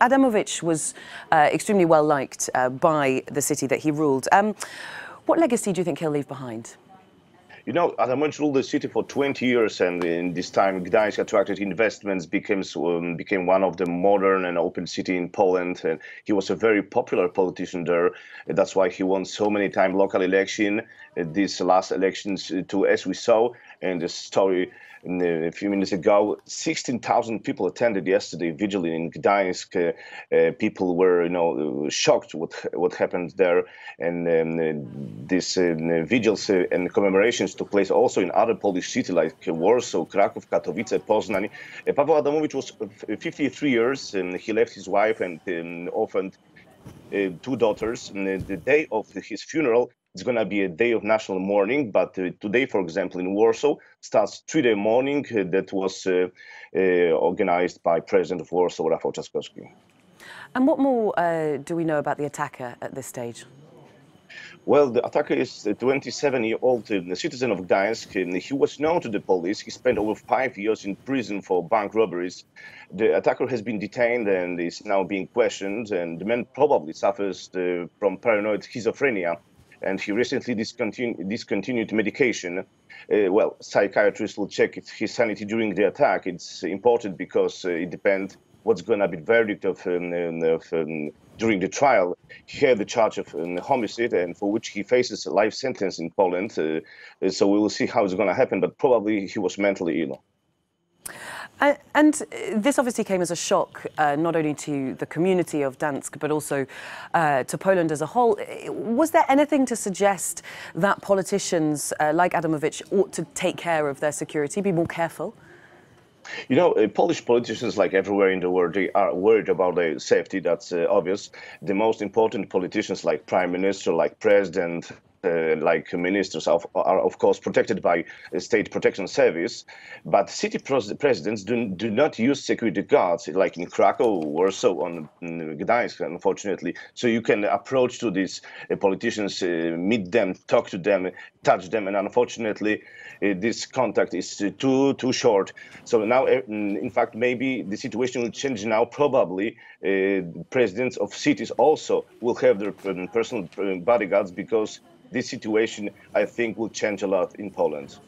Adamowicz was extremely well liked by the city that he ruled. What legacy do you think he'll leave behind? You know, Adamowicz ruled the city for 20 years, and in this time, Gdańsk attracted investments, became one of the modern and open city in Poland. And he was a very popular politician there. That's why he won so many times local election. These last elections, too, as we saw in the story a few minutes ago, 16,000 people attended yesterday vigil in Gdańsk. People were, shocked what happened there, and these vigils and commemorations took place also in other Polish cities like Warsaw, Kraków, Katowice, Poznań. Pawel Adamowicz was 53 years, and he left his wife and orphaned two daughters. And the day of his funeral, it's going to be a day of national mourning, but today, for example, in Warsaw, starts three-day mourning that was organized by President of Warsaw, Rafał Trzaskowski. And what more do we know about the attacker at this stage? Well, the attacker is a 27-year-old citizen of Gdańsk. And he was known to the police. He spent over 5 years in prison for bank robberies. The attacker has been detained and is now being questioned. And the man probably suffers from paranoid schizophrenia. And he recently discontinued medication. Well, psychiatrists will check his sanity during the attack. It's important because it depends what's going to be the verdict of during the trial. He had the charge of homicide, and for which he faces a life sentence in Poland. So we will see how it's going to happen, but probably he was mentally ill. And this obviously came as a shock, not only to the community of Gdansk, but also to Poland as a whole. Was there anything to suggest that politicians like Adamowicz ought to take care of their security, be more careful? You know, Polish politicians, like everywhere in the world, they are worried about their safety. That's obvious. The most important politicians, like Prime Minister, like President, like ministers, are of course protected by State Protection Service. But city presidents do not use security guards, like in Krakow, Warsaw, on Gdańsk, unfortunately. So you can approach to these politicians, meet them, talk to them, touch them, and unfortunately, this contact is too short. So now, in fact, maybe the situation will change now. Probably presidents of cities also will have their personal bodyguards, because this situation, I think, will change a lot in Poland.